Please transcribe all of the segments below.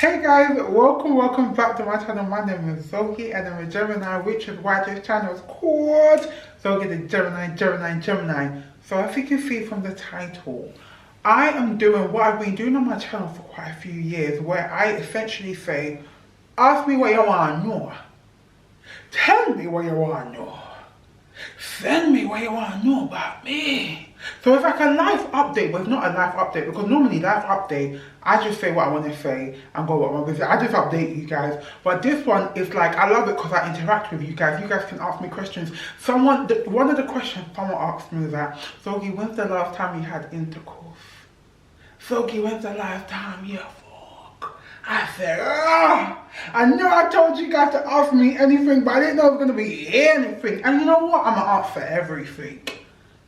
Hey guys, welcome back to my channel. My name is Zogie and I'm a Gemini, which is why this channel is called Zogie the Gemini. So as you can see from the title, I am doing what I've been doing on my channel for quite a few years, where I essentially say, ask me what you want to know, tell me what you want to know, send me what you want to know about me. So it's like a life update, but it's not a life update, because normally life update, I just say what I want to say and go what I want to say. I just update you guys. But this one is like, I love it because I interact with you guys. You guys can ask me questions. One of the questions someone asked me was that, Zogie, when's the last time you had intercourse? Zogie, when's the last time you fuck? I said, I know I told you guys to ask me anything, but I didn't know it was going to be anything. And you know what? I'm going to ask for everything.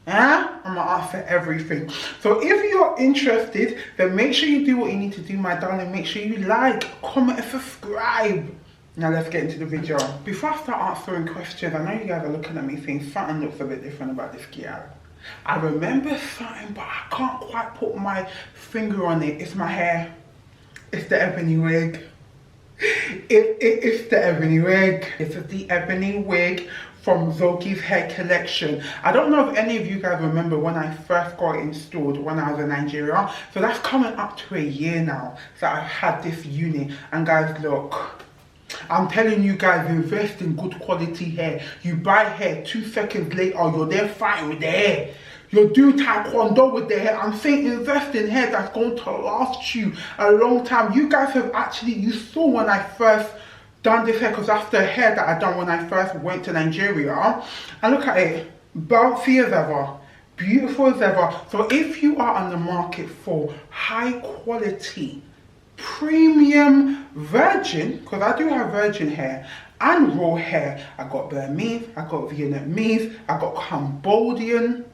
I'm gonna ask for everything. So if you're interested, then make sure you do what you need to do, my darling. Make sure you like, comment, and subscribe. Now let's get into the video. Before I start answering questions, I know you guys are looking at me saying something looks a bit different about this girl. I remember something, but I can't quite put my finger on it. It's my hair. It's the ebony wig. It's the ebony wig. This is the ebony wig from ZOGIE'S hair collection. I don't know if any of you guys remember when I first got it installed when I was in Nigeria. So that's coming up to a year now that I've had this unit. And guys, look, I'm telling you guys, invest in good quality hair. You buy hair, 2 seconds later, you're there fighting with the hair. You're doing taekwondo with the hair. I'm saying invest in hair that's going to last you a long time. You guys have actually, you saw when I first done this hair, because that's the hair that I done when I first went to Nigeria. And look at it, bouncy as ever, beautiful as ever. So if you are on the market for high quality, premium virgin, because I do have virgin hair and raw hair, I got Burmese, I got Vietnamese, I got Cambodian,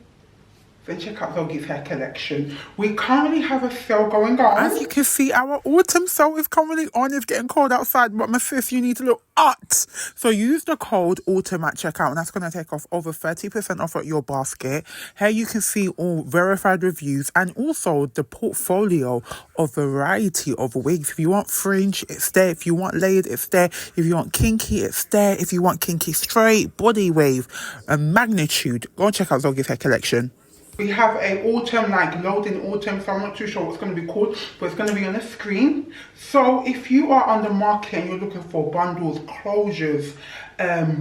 then check out ZOGIE'S hair collection. We currently have a sale going on. As you can see, our autumn sale is currently on. It's getting cold outside, but my sis, you need to look hot. So use the code autumn at checkout, and that's going to take off over 30% off at your basket. Here you can see all verified reviews and also the portfolio of variety of wigs. If you want fringe, it's there. If you want layered, it's there. If you want kinky, it's there. If you want kinky straight, body wave, and magnitude, go and check out ZOGIE'S hair collection. We have a autumn, like loading autumn, so I'm not too sure what's going to be called, but it's going to be on the screen. So if you are on the market and you're looking for bundles, closures,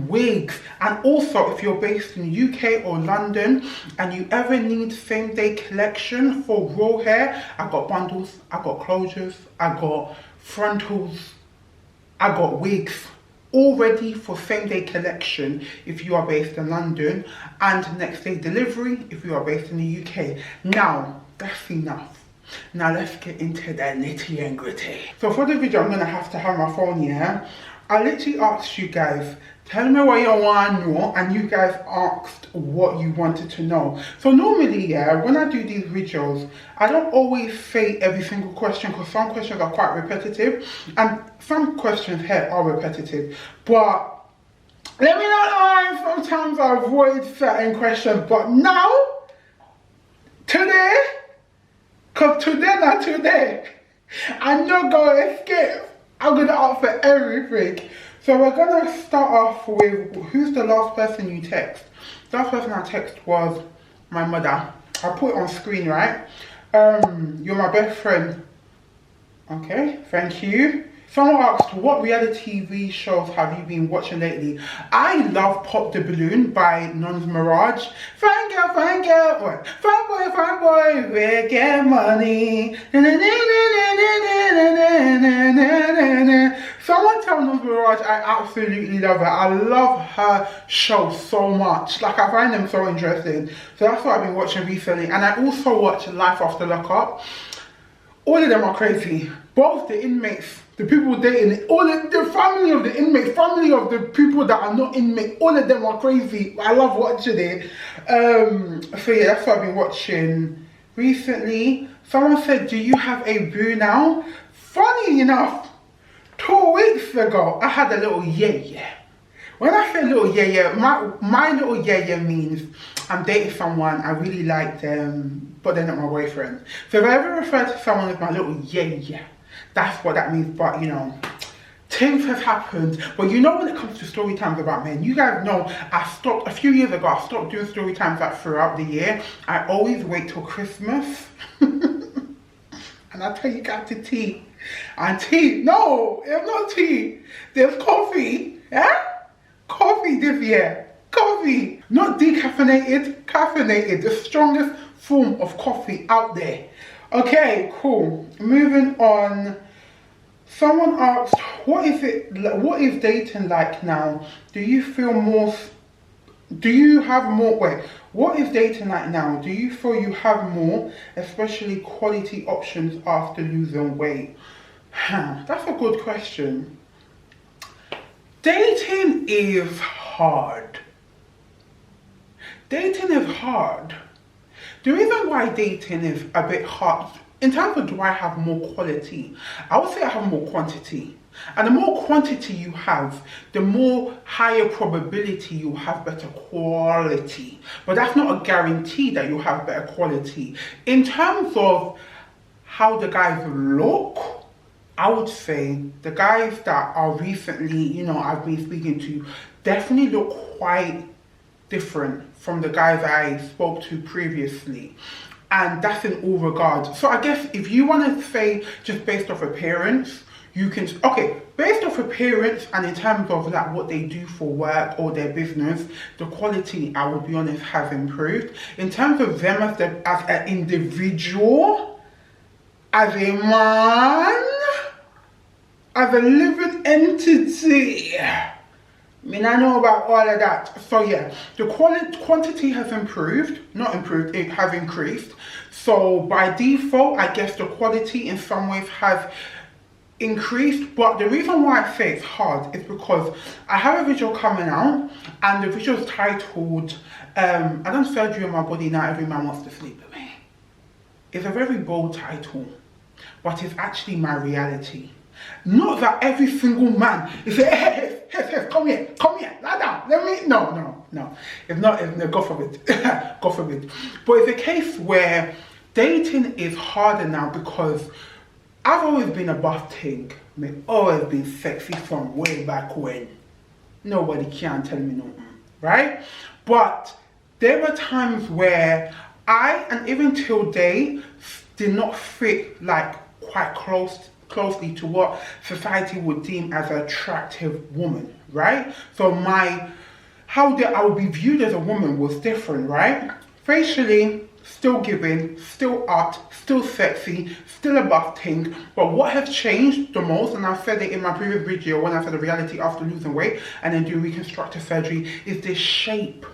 wigs, and also if you're based in UK or London and you ever need same day collection for raw hair, I got bundles, I got closures, I got frontals, I got wigs, all ready for same day collection if you are based in London, and next day delivery if you are based in the UK. Now that's enough. Now let's get into the nitty and gritty. So for the video, I'm gonna have my phone here. I literally asked you guys, tell me what you want to know, and you guys asked what you wanted to know. So normally, yeah, when I do these videos, I don't always say every single question, because some questions are quite repetitive, and some questions here are repetitive. But let me not lie, sometimes I avoid certain questions. But now, today, because today, not today, I'm not going to escape. I'm going to ask for everything. So we're going to start off with, who's the last person you text? The last person I text was my mother. I'll put it on screen, right? You're my best friend. Okay, thank you. Someone asked, what reality TV shows have you been watching lately? I love Pop the Balloon by Nons Mirage. Fine girl, what? Fine boy, we get money. Someone tell Nons Mirage I absolutely love her. I love her show so much. Like, I find them so interesting. So that's what I've been watching recently. And I also watch Life After Lockup. All of them are crazy. Both the inmates, the people dating, all of the family of the inmates, family of the people that are not inmates, all of them are crazy. I love watching it. So yeah, that's what I've been watching recently. Someone said, do you have a boo now? Funny enough, 2 weeks ago, I had a little yeah. When I say little yeah, my little yeah means I'm dating someone, I really like them, but they're not my boyfriend. So if I ever refer to someone as my little yeah, That's what that means. But you know, things have happened. But you know, when it comes to story times about men, you guys know I stopped a few years ago. I stopped doing story times like throughout the year. I always wait till Christmas. And I tell you guys the tea. And tea, no, it's not tea. There's coffee. Yeah? Coffee this year. Coffee. Not decaffeinated, caffeinated. The strongest form of coffee out there. Okay, cool. Moving on. Someone asked, what is dating like now? Do you feel more, what is dating like now? Do you feel you have more, especially quality options after losing weight? That's a good question. Dating is hard. Dating is hard. The reason why dating is a bit hard, in terms of do I have more quality, I would say I have more quantity. And the more quantity you have, the more higher probability you have better quality. But that's not a guarantee that you have better quality. In terms of how the guys look, I would say the guys that are recently, you know, I've been speaking to definitely look quite different from the guys I spoke to previously. And that's in all regards. So I guess if you want to say just based off appearance, you can, okay, based off appearance and in terms of like what they do for work or their business, the quality, I will be honest, has improved. In terms of them as an individual, as a man, as a living entity, I mean, I know about all of that. So yeah, the quantity has improved, not improved, it has increased. So by default, I guess the quality in some ways has increased. But the reason why I say it's hard is because I have a video coming out and the video is titled, I done surgery on my body, now every man wants to sleep with me. It's a very bold title, but it's actually my reality. Not that every single man is saying, hey, come here, lie down, let me, no. It's not, God forbid, God forbid. But it's a case where dating is harder now because I've always been a buff thing. I've always been sexy from way back when. Nobody can tell me nothing, right? But there were times where I, and even till date, did not fit like quite closely to what society would deem as an attractive woman, right? So how I would be viewed as a woman was different, right? Facially, still giving, still art, still sexy, still a buff thing. But what has changed the most, and I've said it in my previous video when I said the reality after losing weight and then doing reconstructive surgery, is the shape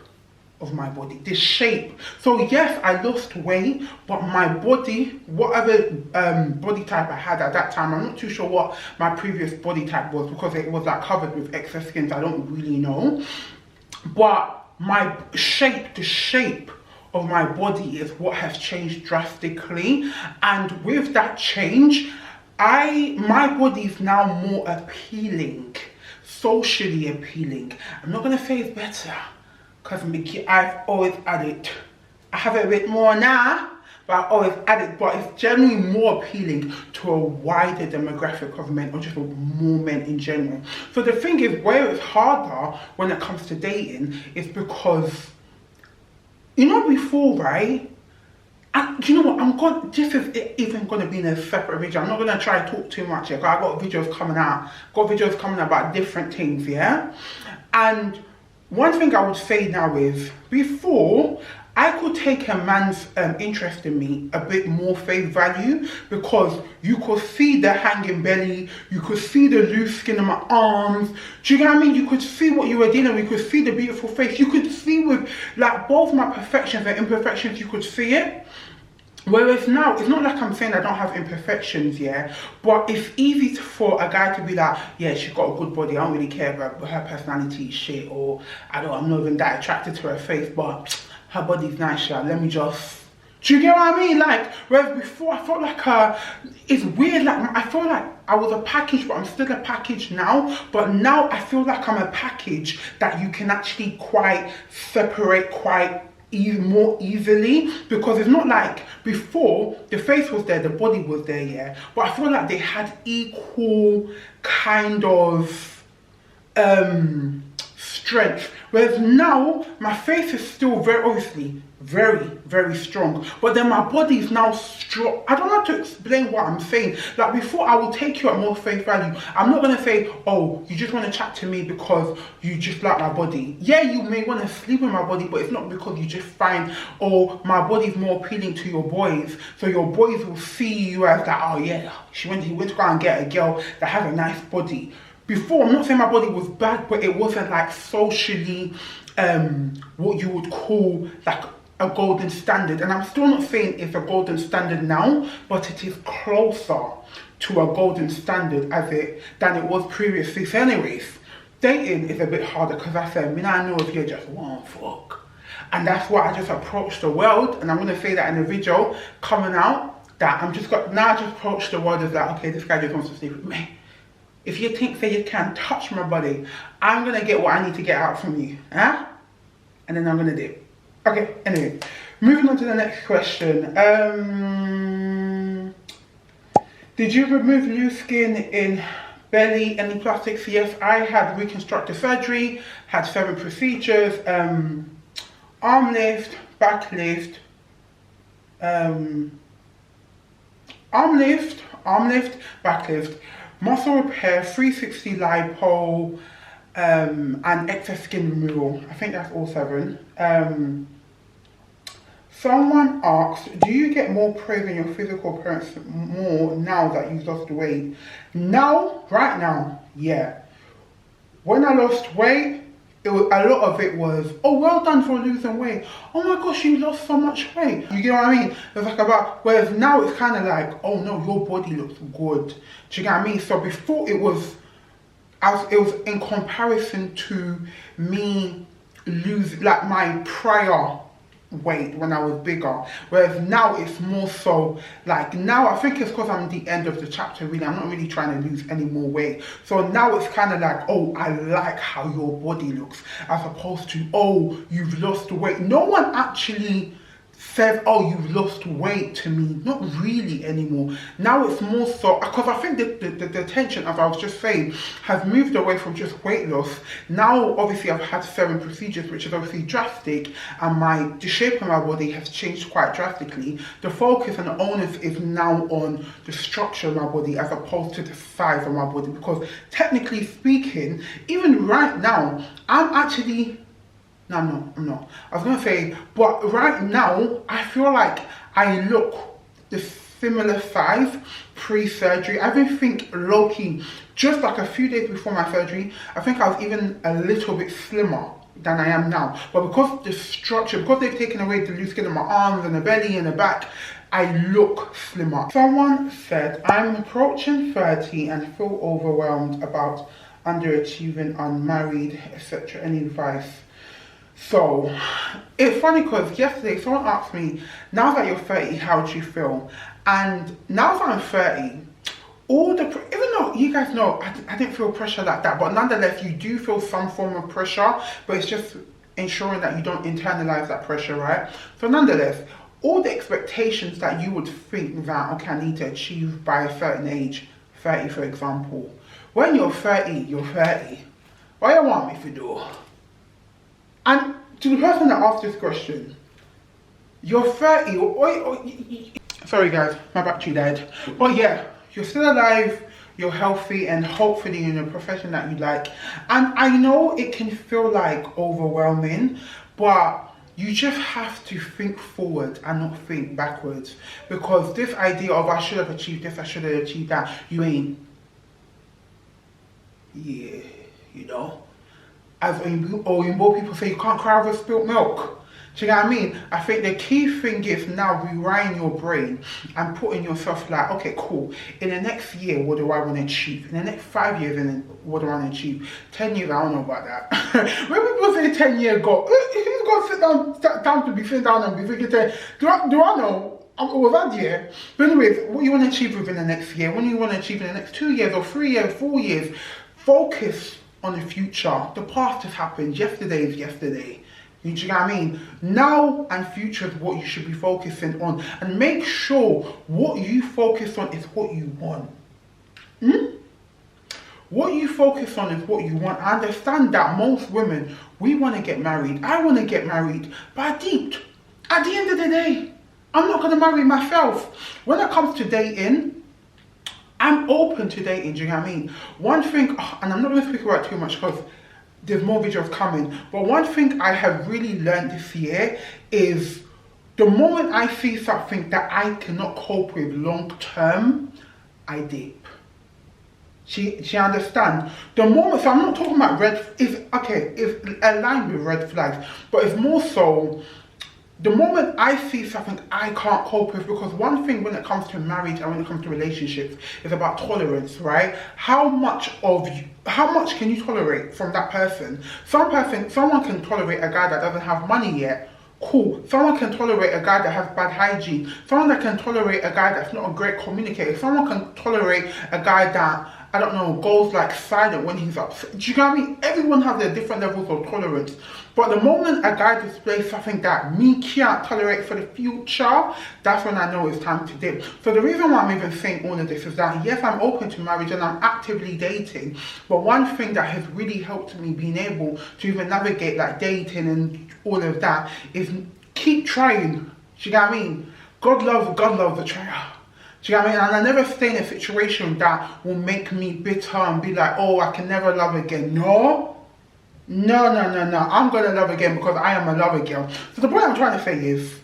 of my body, the shape. So yes, I lost weight, but my body, whatever body type I had at that time, I'm not too sure what my previous body type was because it was like covered with excess skin, so I don't really know. But my shape, the shape of my body is what has changed drastically. And with that change, my body is now more appealing, socially appealing. I'm not gonna say it's better, because I've always added, I have a bit more now, but I always added, but it's generally more appealing to a wider demographic of men, or just more men in general. So the thing is, where it's harder when it comes to dating is because, you know, before, right? And you know what, this is even going to be in a separate video. I'm not going to try to talk too much here, because I've got videos coming out. About different things, yeah? And one thing I would say now is, before, I could take a man's interest in me a bit more face value, because you could see the hanging belly, you could see the loose skin on my arms, do you know what I mean? You could see what you were dealing with, you could see the beautiful face, you could see with like both my perfections and imperfections, you could see it. Whereas now, it's not like I'm saying I don't have imperfections, yeah, but it's easy for a guy to be like, yeah, she's got a good body, I don't really care about her personality shit, or I'm not even that attracted to her face, but her body's nice, yeah, let me just, do you get what I mean? Like, whereas before I felt like, it's weird, like, I feel like I was a package, but I'm still a package now, but now I feel like I'm a package that you can actually quite separate quite more easily, because it's not like before the face was there, the body was there, yeah, but I feel like they had equal kind of strength, whereas now my face is still very obviously very strong, but then my body is now strong. I don't know how to explain what I'm saying. Like before, I will take you at more face value. I'm not gonna say, oh, you just want to chat to me because you just like my body. Yeah, you may want to sleep with my body, but it's not because you just find, oh, my body is more appealing to your boys, so your boys will see you as that, oh yeah, he went to go and get a girl that has a nice body. Before, I'm not saying my body was bad, but it wasn't like socially what you would call like a golden standard. And I'm still not saying it's a golden standard now, but it is closer to a golden standard than it was previously. So anyways, dating is a bit harder because I said, I know if you just want fuck. And that's why I just approached the world, and I'm going to say that in the video coming out, that I just approached the world as like, okay, this guy just wants to sleep with me. If you think that you can touch my body, I'm going to get what I need to get out from you. Huh? And then I'm going to do it. Okay, anyway. Moving on to the next question. Did you remove loose skin in belly, any plastics? Yes, I had reconstructive surgery, had 7 procedures, arm lift, back lift, arm lift, back lift, muscle repair, 360 lipo, and excess skin removal. I think that's all 7. Someone asked, do you get more praise in your physical appearance more now that you've lost weight? Now, right now, yeah. When I lost weight, a lot of it was, oh, well done for losing weight. Oh my gosh, you lost so much weight. You get what I mean? It's like whereas now it's kind of like, oh no, your body looks good. Do you get what I mean? So before it was in comparison to me losing, like my prior weight when I was bigger, whereas now it's more so like, now I think it's because I'm at the end of the chapter, really I'm not really trying to lose any more weight, so now it's kind of like, oh, I like how your body looks, as opposed to, oh, you've lost weight. No one actually says, oh, you've lost weight to me. Not really anymore. Now it's more so, because I think the attention, as I was just saying, has moved away from just weight loss. Now, obviously, I've had 7 procedures, which is obviously drastic, and the shape of my body has changed quite drastically. The focus and the onus is now on the structure of my body as opposed to the size of my body, because technically speaking, even right now, I'm actually... No, I'm not. I was going to say, but right now, I feel like I look the similar size pre-surgery. I even think low-key, just like a few days before my surgery, I think I was even a little bit slimmer than I am now. But because the structure, because they've taken away the loose skin in my arms and the belly and the back, I look slimmer. Someone said, I'm approaching 30 and feel overwhelmed about underachieving, unmarried, etc. Any advice? So, it's funny because yesterday someone asked me, now that you're 30, how do you feel? And now that I'm 30, even though you guys know I didn't feel pressure like that, but nonetheless, you do feel some form of pressure, but it's just ensuring that you don't internalize that pressure, right? So nonetheless, all the expectations that you would think that, okay, I need to achieve by a certain age, 30 for example, when you're 30, you're 30. What do you want me to do? And to the person that asked this question, you're 30, sorry guys, my battery died. But yeah, you're still alive, you're healthy, and hopefully in a profession that you like. And I know it can feel like overwhelming, but you just have to think forward and not think backwards. Because this idea of I should have achieved this, I should have achieved that, you ain't. Yeah, you know. As Oyinbo people say, you can't cry over spilt milk. Do you know what I mean? I think the key thing is now rewriting your brain and putting yourself like, okay, cool. In the next year, what do I want to achieve? In the next 5 years, what do I want to achieve? 10 years, I don't know about that. When people say 10 years ago, who's going to sit down to be sitting down and be thinking, do I know? Was that year? But anyways, what you want to achieve within the next year? What do you want to achieve in the next 2 years or 3 years, 4 years? Focus on the future. The past has happened. Yesterday is yesterday. You know what I mean? Now and future is what you should be focusing on. And make sure what you focus on is what you want. What you focus on is what you want. I understand that most women, we want to get married. I want to get married. But at the end of the day, I'm not going to marry myself. When it comes to dating, I'm open to dating, do you know what I mean? One thing, and I'm not going to speak about it too much because there's more videos coming, but one thing I have really learned this year is the moment I see something that I cannot cope with long term, I dip. She understand? The moment, so I'm not talking about it's aligned with red flags, but it's more so the moment I see something I can't cope with, because one thing when it comes to marriage and when it comes to relationships is about tolerance, right? How much can you tolerate from that person? Someone can tolerate a guy that doesn't have money yet. Cool. Someone can tolerate a guy that has bad hygiene. Someone that can tolerate a guy that's not a great communicator. Someone can tolerate a guy that, I don't know, goes like silent when he's upset. Do you know what I mean? Everyone has their different levels of tolerance. But the moment a guy displays something that me can't tolerate for the future, that's when I know it's time to dip. So the reason why I'm even saying all of this is that, yes, I'm open to marriage and I'm actively dating. But one thing that has really helped me being able to even navigate like dating and all of that is keep trying. Do you know what I mean? God loves a tryer. Do you know what I mean? And I never stay in a situation that will make me bitter and be like, oh, I can never love again. No. I'm going to love again because I am a lover girl. So the point I'm trying to say is,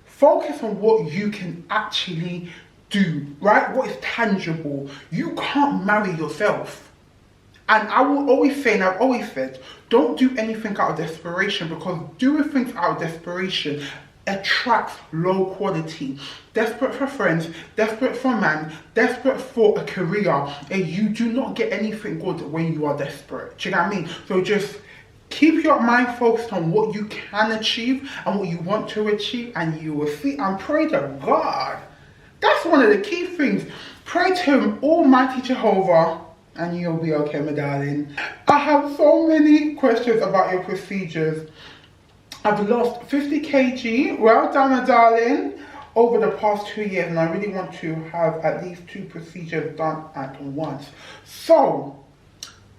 focus on what you can actually do, right? What is tangible. You can't marry yourself. And I will always say, and I've always said, don't do anything out of desperation, because doing things out of desperation attracts low quality. Desperate for friends, desperate for a man, desperate for a career, and you do not get anything good when you are desperate. Do you know what I mean? So just keep your mind focused on what you can achieve and what you want to achieve, and you will see. And pray to God. That's one of the key things. Pray to Him, Almighty Jehovah, and you'll be okay, my darling. I have so many questions about your procedures. I've lost 50 kg, well done, my darling, over the past 2 years, and I really want to have at least 2 procedures done at once. So,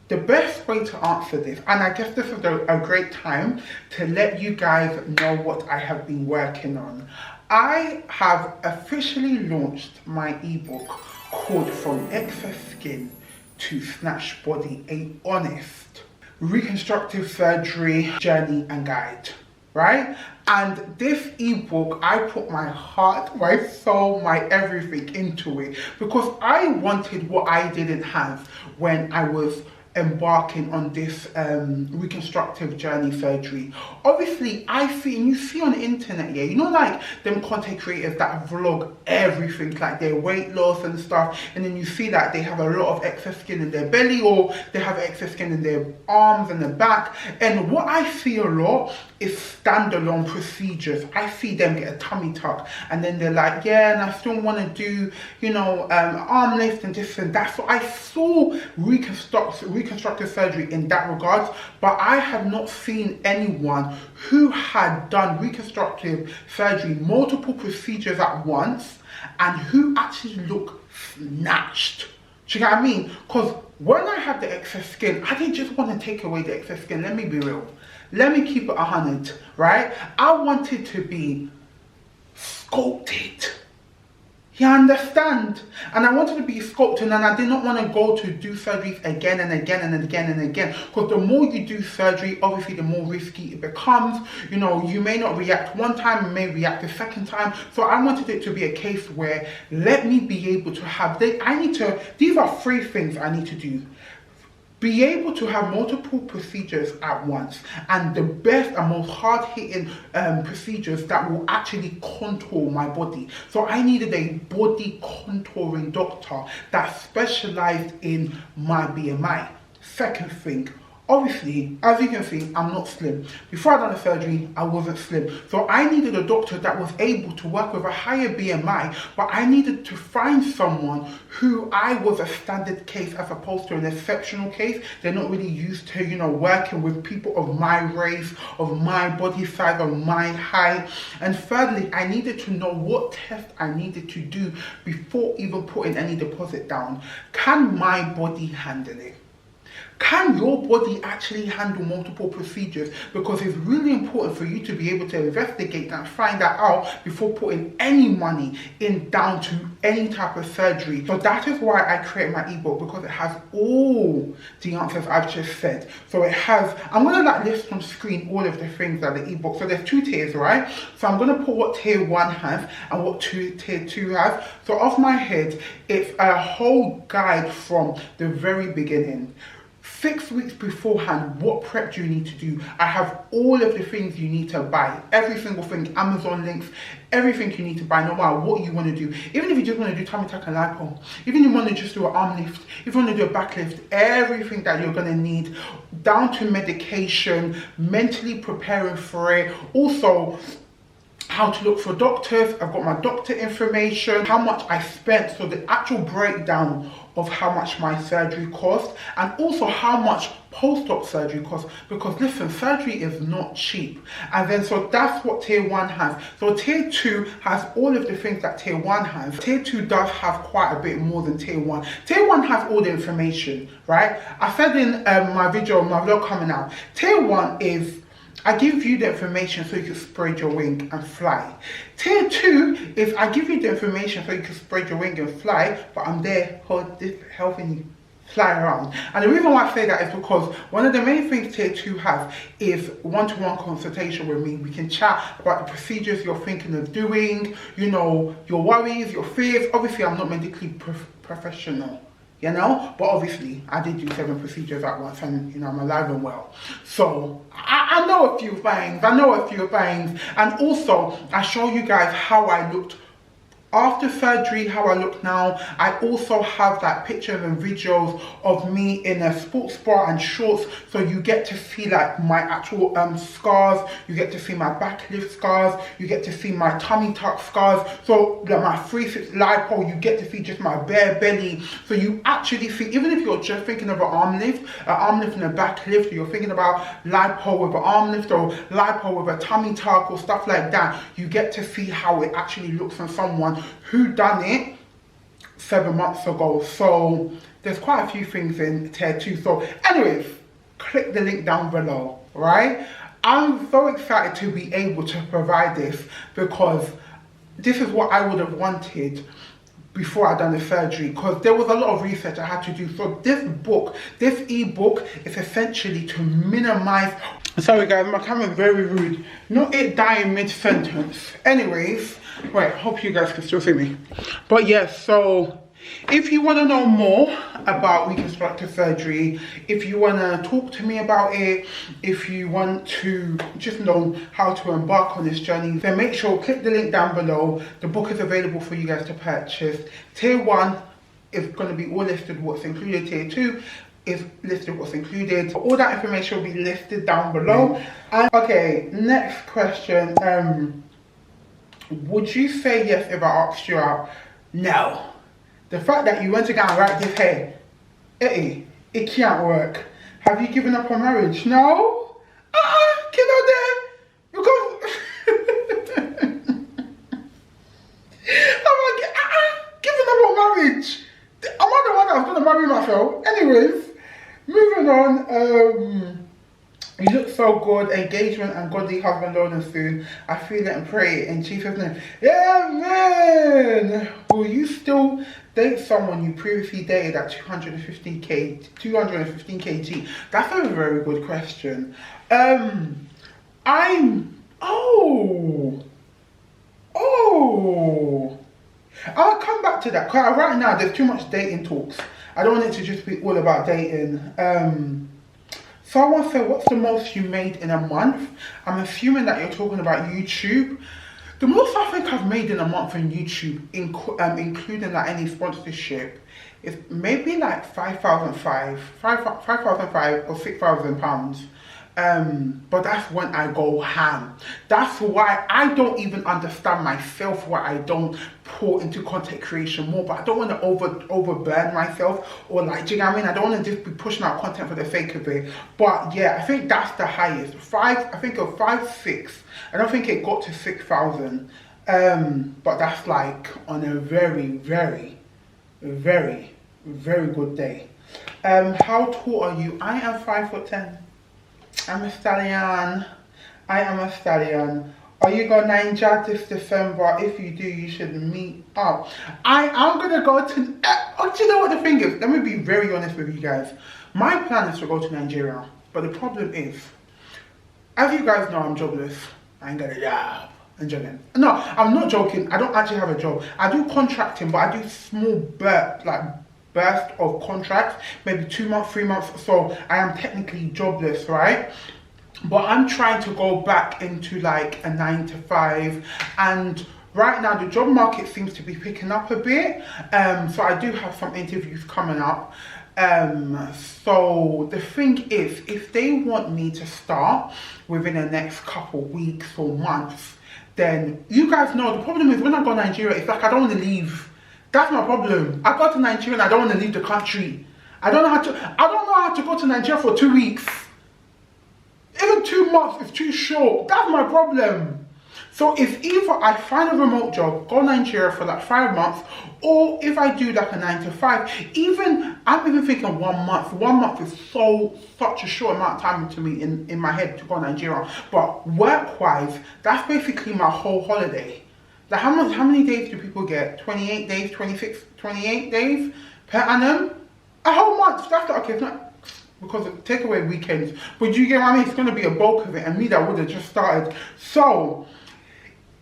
the best way to answer this, and I guess this is a great time to let you guys know what I have been working on. I have officially launched my ebook called From Excess Skin to Snatched Body, a honest reconstructive surgery journey and guide. Right? And this ebook, I put my heart, my soul, my everything into it, because I wanted what I didn't have when I was embarking on this reconstructive journey surgery. Obviously, I see, and you see on the internet, yeah, you know, like them content creators that vlog everything, like their weight loss and stuff, and then you see that they have a lot of excess skin in their belly, or they have excess skin in their arms and the back. And what I see a lot is standalone procedures. I see them get a tummy tuck, and then they're like, yeah, and I still want to do, you know, arm lift and this and that. So I saw reconstructive surgery in that regards, but I have not seen anyone who had done reconstructive surgery, multiple procedures at once, and who actually look snatched. Do you know what I mean? Because when I had the excess skin, I didn't just want to take away the excess skin. Let me be real. Let me keep it 100, right? I wanted to be sculpted. You understand? And I wanted to be sculpted, and I did not want to go to do surgeries again and again and again and again. Because the more you do surgery, obviously the more risky it becomes. You know, you may not react one time, you may react the second time. So I wanted it to be a case where, let me be able to have, these are 3 things I need to do. Be able to have multiple procedures at once, and the best and most hard-hitting procedures that will actually contour my body. So I needed a body contouring doctor that specialized in my BMI. Second thing, Obviously, as you can see, I'm not slim. Before I done the surgery, I wasn't slim. So I needed a doctor that was able to work with a higher BMI, but I needed to find someone who I was a standard case as opposed to an exceptional case. They're not really used to, you know, working with people of my race, of my body size, of my height. And thirdly, I needed to know what test I needed to do before even putting any deposit down. Can my body handle it? Can your body actually handle multiple procedures? Because it's really important for you to be able to investigate and find that out before putting any money in down to any type of surgery. So that is why I create my ebook, because it has all the answers I've just said. So it has, I'm going to like list on screen all of the things that the ebook. So there's 2 tiers, right? So I'm going to put what tier 1 has and what tier 2 has. So off my head, it's a whole guide from the very beginning. 6 weeks beforehand, what prep do you need to do? I have all of the things you need to buy, every single thing, Amazon links, everything you need to buy, no matter what you want to do. Even if you just want to do tummy tuck and lipo, even if you want to just do an arm lift, if you want to do a back lift, everything that you're going to need, down to medication, mentally preparing for it. Also, how to look for doctors. I've got my doctor information, how much I spent, so the actual breakdown of how much my surgery cost, and also how much post-op surgery costs, because listen, surgery is not cheap. And then so that's what tier 1 has. So tier 2 has all of the things that tier 1 has. Tier 2 does have quite a bit more than tier 1. Tier 1 has all the information, right? I said in my video, my vlog coming out, tier 1 is I give you the information so you can spread your wing and fly. Tier 2 is I give you the information so you can spread your wing and fly, but I'm there helping you fly around. And the reason why I say that is because one of the main things tier 2 has is one-to-one consultation with me. We can chat about the procedures you're thinking of doing, you know, your worries, your fears. Obviously, I'm not medically professional, you know, but obviously I did do 7 procedures at once, and you know, I'm alive and well. So I know a few things, and also I show you guys how I looked after surgery, how I look now. I also have like pictures and videos of me in a sports bra and shorts, so you get to see like my actual scars, you get to see my back lift scars, you get to see my tummy tuck scars, so like my 3/6 lipo, you get to see just my bare belly. So you actually see, even if you're just thinking of an arm lift and a back lift, or you're thinking about lipo with an arm lift or lipo with a tummy tuck or stuff like that, you get to see how it actually looks on someone who done it 7 months ago. So there's quite a few things in tier 2. So anyways, click the link down below, right? I'm so excited to be able to provide this, because this is what I would have wanted before I done the surgery, because there was a lot of research I had to do. So this book, this ebook, is essentially to minimize, sorry guys, my camera's very rude, not it dying mid-sentence. Anyways, wait, hope you guys can still see me. But yes, so if you want to know more about reconstructive surgery, if you want to talk to me about it, if you want to just know how to embark on this journey, then make sure click the link down below. The book is available for you guys to purchase. Tier 1 is going to be all listed what's included. Tier 2 is listed what's included. All that information will be listed down below. And okay, next question. Would you say yes if I asked you out? No. The fact that you went to go and write this hair, it can't work. Have you given up on marriage? No? Get out there. Giving up on marriage. Am I the one that's going to marry myself? Anyways, moving on. You look so good. Engagement and godly husband loading soon. I feel it and pray in Jesus' name. Yeah, man. Will you still date someone you previously dated at 215 kg? That's a very good question. I'll come back to that, because right now there's too much dating talks. I don't want it to just be all about dating. Someone said, what's the most you made in a month? I'm assuming that you're talking about YouTube. The most I think I've made in a month on YouTube, including like any sponsorship, It's maybe like 5,500 or 6,000 pounds. But that's when I go ham. That's why I don't even understand myself why I don't pour into content creation more. But I don't want to overburn myself, or like, do you know what I mean? I don't want to just be pushing out content for the sake of it. But yeah, I think that's the highest. I think of 5-6. I don't think it got to 6,000. But that's like on a very, very, very, very good day. How tall are you? I am 5'10". I'm a stallion. I am a stallion. Are you going Nigeria this December? If you do, you should meet up. I am going to go to... do you know what the thing is? Let me be very honest with you guys. My plan is to go to Nigeria. But the problem is, as you guys know, I'm jobless. I ain't got a job. I'm joking. No, I'm not joking. I don't actually have a job. I do contracting, but I do small burst of contracts, maybe 2 months, 3 months. So I am technically jobless, right? But I'm trying to go back into like a 9-to-5, and right now the job market seems to be picking up a bit. So I do have some interviews coming up. So the thing is, if they want me to start within the next couple weeks or months, then you guys know the problem is when I go to Nigeria, it's like I don't want to leave. That's my problem. I go to Nigeria and I don't want to leave the country. I don't know how to go to Nigeria for 2 weeks. Even 2 months is too short. That's my problem. So it's either I find a remote job, go to Nigeria for like 5 months, or if I do like a 9-to-5, I'm even thinking 1 month. 1 month is such a short amount of time to me in my head to go to Nigeria. But work-wise, that's basically my whole holiday. Like how many days do people get? 28 days, 26, 28 days per annum? A whole month. That's okay, it's not because of take away weekends. But do you get what I mean? It's gonna be a bulk of it, and me that would have just started. So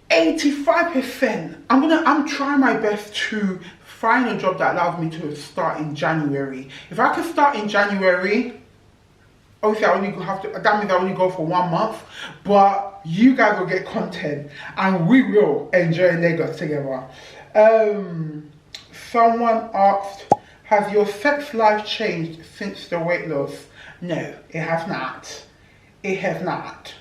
85%. I'm trying my best to find a job that allows me to start in January. If I can start in January, obviously that means I only go for 1 month, but you guys will get content and we will enjoy Lagos together. Someone asked, has your sex life changed since the weight loss? No, it has not. It has not.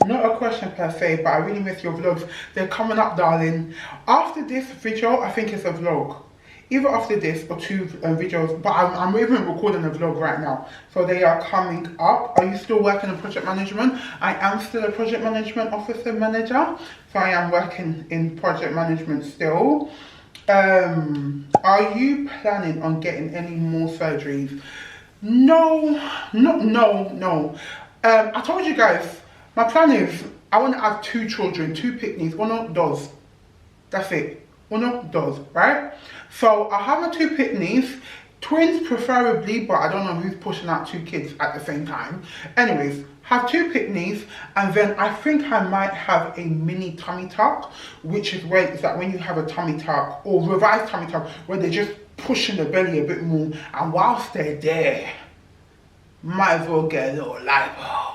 Not a question per se, but I really miss your vlogs. They're coming up, darling. After this video, I think it's a vlog. Either after this or 2 videos, but I'm even recording a vlog right now. So they are coming up. Are you still working in project management? I am still a project management officer manager. So I am working in project management still. Are you planning on getting any more surgeries? No. I told you guys, my plan is I want to have 2 children, 2 picnics, 1 does. That's it. 1 does, right? So I have my 2 picnics, twins preferably, but I don't know who's pushing out 2 kids at the same time. Anyways, have 2 picnics, and then I think I might have a mini tummy tuck, which is where it's like when you have a tummy tuck or revised tummy tuck, where they're just pushing the belly a bit more, and whilst they're there, might as well get a little lipo.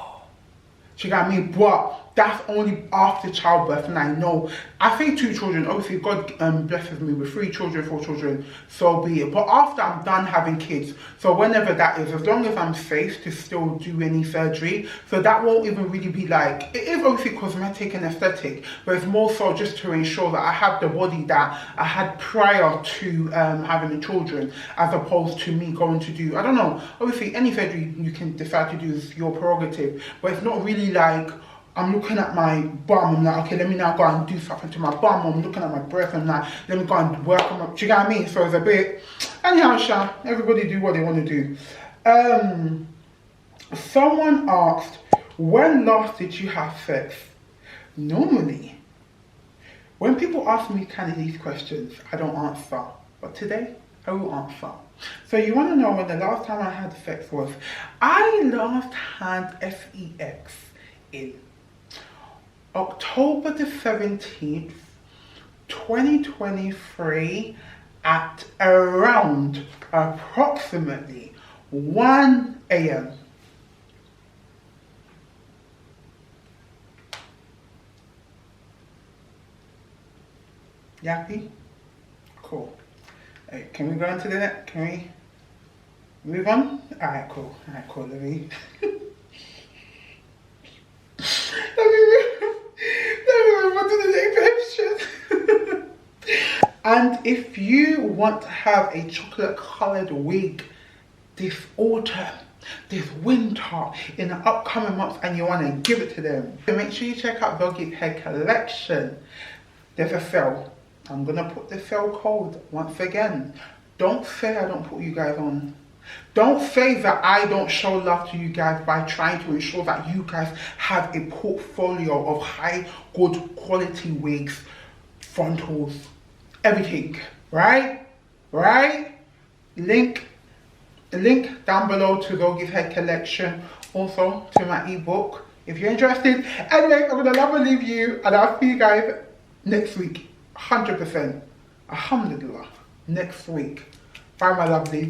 Do you get what I mean? But that's only after childbirth, and I know, I say 2 children, obviously God blesses me with 3 children, 4 children, so be it. But after I'm done having kids, so whenever that is, as long as I'm safe to still do any surgery, so that won't even really be like, it is obviously cosmetic and aesthetic, but it's more so just to ensure that I have the body that I had prior to having the children, as opposed to me going to do, I don't know, obviously any surgery you can decide to do is your prerogative, but it's not really like, I'm looking at my bum, I'm like, okay, let me now go and do something to my bum. I'm looking at my breast, I'm like, let me go and work on my, do you get what I mean? So it's a bit, anyhow, Sha, everybody do what they want to do. Someone asked, when last did you have sex? Normally, when people ask me kind of these questions, I don't answer. But today, I will answer. So you want to know when the last time I had sex was? I last had sex in October the 17th, 2023 at around approximately 1 a.m. You happy? Cool. Hey, can we go on to the next? Can we move on? Alright, cool. Alright, cool. Let me move on to the next option. And if you want to have a chocolate coloured wig this autumn, this winter, in the upcoming months, and you want to give it to them, so make sure you check out ZOGIE'S hair collection. There's a sale. I'm gonna put the sale code once again. Don't say I don't put you guys on. Don't say that I don't show love to you guys by trying to ensure that you guys have a portfolio of high, good quality wigs, frontals, everything, right? Right? Link down below to ZOGIE'S hair collection, also to my ebook if you're interested. Anyway, I'm gonna love and leave you, and I'll see you guys next week. 100%. Alhamdulillah. Next week. Bye, my lovely.